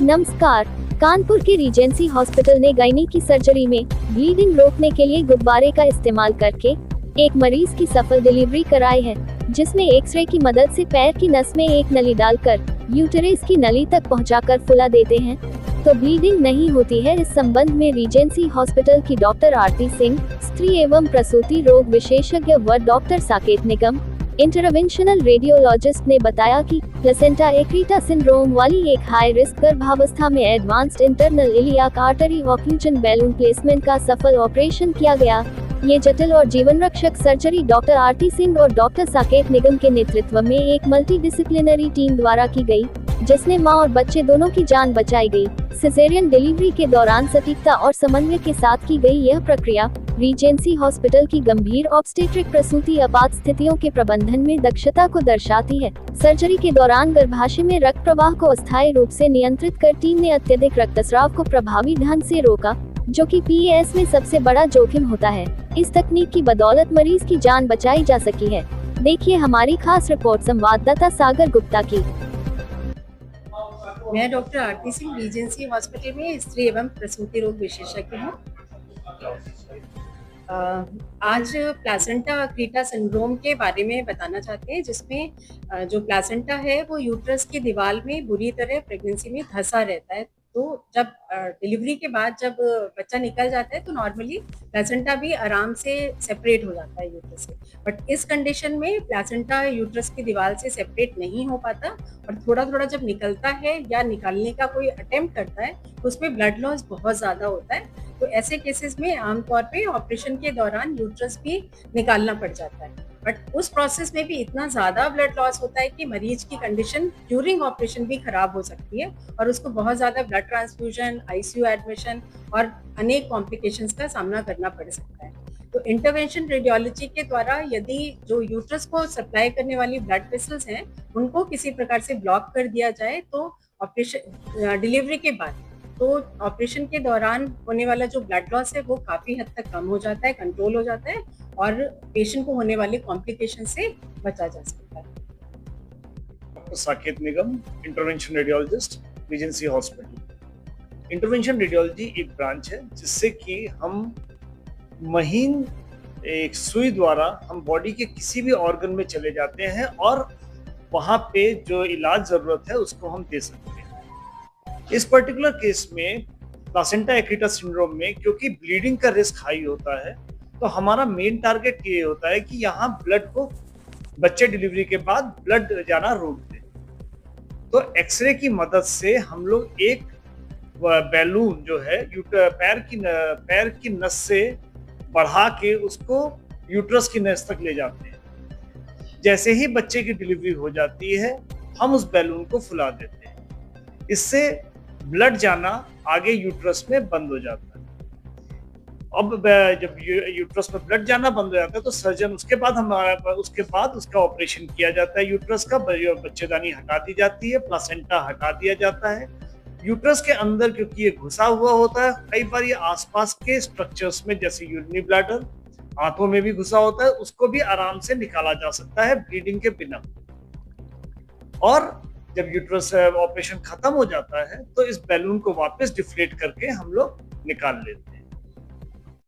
नमस्कार। कानपुर के Regency hospital ने गायनी की सर्जरी में ब्लीडिंग रोकने के लिए गुब्बारे का इस्तेमाल करके एक मरीज की सफल डिलीवरी कराई है, जिसमें एक्सरे की मदद से पैर की नस में एक नली डालकर यूटेरस की नली तक पहुंचाकर फुला देते हैं तो ब्लीडिंग नहीं होती है। इस संबंध में रीजेंसी हॉस्पिटल की डॉक्टर आरती सिंह, स्त्री एवं प्रसूति रोग विशेषज्ञ व डॉक्टर साकेत निगम, इंटरवेंशनल रेडियोलॉजिस्ट ने बताया कि प्लेसेंटा एक्रीटा सिंड्रोम वाली एक हाई रिस्क गर्भावस्था में advanced internal iliac artery occlusion balloon placement का सफल ऑपरेशन किया गया। ये जटिल और जीवन रक्षक सर्जरी डॉक्टर आरती सिंह और डॉक्टर साकेत निगम के नेतृत्व में एक मल्टीडिसिप्लिनरी टीम द्वारा की गई, जिसने मां और बच्चे दोनों की जान बचाई गई। सिजेरियन डिलीवरी के दौरान सटीकता और समन्वय के साथ की गई यह प्रक्रिया रीजेंसी हॉस्पिटल की गंभीर ऑब्स्टेट्रिक प्रसूति आपात स्थितियों के प्रबंधन में दक्षता को दर्शाती है। सर्जरी के दौरान गर्भाशय में रक्त प्रवाह को अस्थायी रूप से नियंत्रित कर टीम ने अत्यधिक रक्तस्राव को प्रभावी ढंग से रोका, जो कि पीएस में सबसे बड़ा जोखिम होता है। इस तकनीक की बदौलत मरीज की जान बचाई जा सकी है। देखिए हमारी खास रिपोर्ट संवाददाता सागर गुप्ता की। मैं डॉक्टर आरती सिंह रीजेंसी हॉस्पिटल में स्त्री एवं प्रसूति रोग विशेषज्ञ हूँ। आज प्लासेंटा एक्रीटा सिंड्रोम के बारे में बताना चाहते हैं, जिसमें जो प्लासेंटा है वो यूट्रस की दीवार में बुरी तरह प्रेगनेंसी में धंसा रहता है। तो जब डिलीवरी के बाद जब बच्चा निकल जाता है तो नॉर्मली प्लासेंटा भी आराम से सेपरेट हो जाता है यूट्रस से, बट इस कंडीशन में प्लासेंटा यूट्रस की दीवार से सेपरेट नहीं हो पाता और थोड़ा थोड़ा जब निकलता है या निकालने का कोई अटेम्प्ट करता है तो उसमें ब्लड लॉस बहुत ज़्यादा होता है। तो ऐसे केसेस में आमतौर पे ऑपरेशन के दौरान यूट्रस भी निकालना पड़ जाता है, बट उस प्रोसेस में भी इतना ज़्यादा ब्लड लॉस होता है कि मरीज की कंडीशन ड्यूरिंग ऑपरेशन भी खराब हो सकती है और उसको बहुत ज़्यादा ब्लड ट्रांसफ्यूजन, आईसीयू एडमिशन और अनेक कॉम्प्लिकेशंस का सामना करना पड़ सकता है। तो इंटरवेंशन रेडियोलॉजी के द्वारा यदि जो यूट्रस को सप्लाई करने वाली ब्लड वेसल्स हैं उनको किसी प्रकार से ब्लॉक कर दिया जाए तो ऑपरेशन डिलीवरी के बाद तो ऑपरेशन के दौरान होने वाला जो ब्लड लॉस है वो काफ़ी हद तक कम हो जाता है, कंट्रोल हो जाता है और पेशेंट को होने वाले कॉम्प्लिकेशन से बचा जा सकता है। Doctor Saket Nigam, intervention radiologist, Regency hospital. Intervention radiology एक ब्रांच है जिससे कि हम महीन एक सुई द्वारा हम बॉडी के किसी भी ऑर्गन में चले जाते हैं और वहाँ पे जो इलाज ज़रूरत है उसको हम दे सकते हैं। इस पर्टिकुलर केस में प्लासेंटा एक्रीटा सिंड्रोम में क्योंकि ब्लीडिंग का रिस्क हाई होता है तो हमारा मेन टारगेट ये होता है कि यहाँ ब्लड को बच्चे डिलीवरी के बाद ब्लड जाना रोक दे। तो एक्सरे की मदद से हम लोग एक बैलून जो है पैर की नस से बढ़ा के उसको यूट्रस की नस तक ले जाते हैं। जैसे ही बच्चे की डिलीवरी हो जाती है हम उस बैलून को फुला देते हैं। इससे ब्लड जाना आगे यूट्रस में बंद हो जाता है। अब जब यूट्रस में ब्लड जाना बंद हो जाता है तो सर्जन उसके बाद उसका ऑपरेशन किया जाता है। यूट्रस का बच्चेदानी हटा दी जाती है, प्लासेंटा हटा दिया जाता है। यूट्रस के अंदर क्योंकि ये घुसा हुआ होता है, कई बार ये आसपास के स्ट्रक्चर्स में जैसे यूरिनरी ब्लैडर, आंतों में भी घुसा होता है, उसको भी आराम से निकाला जा सकता है ब्लीडिंग के बिना। और जब यूट्रस ऑपरेशन खत्म हो जाता है तो इस बैलून को वापस डिफ्लेट करके हम लोग निकाल लेते हैं।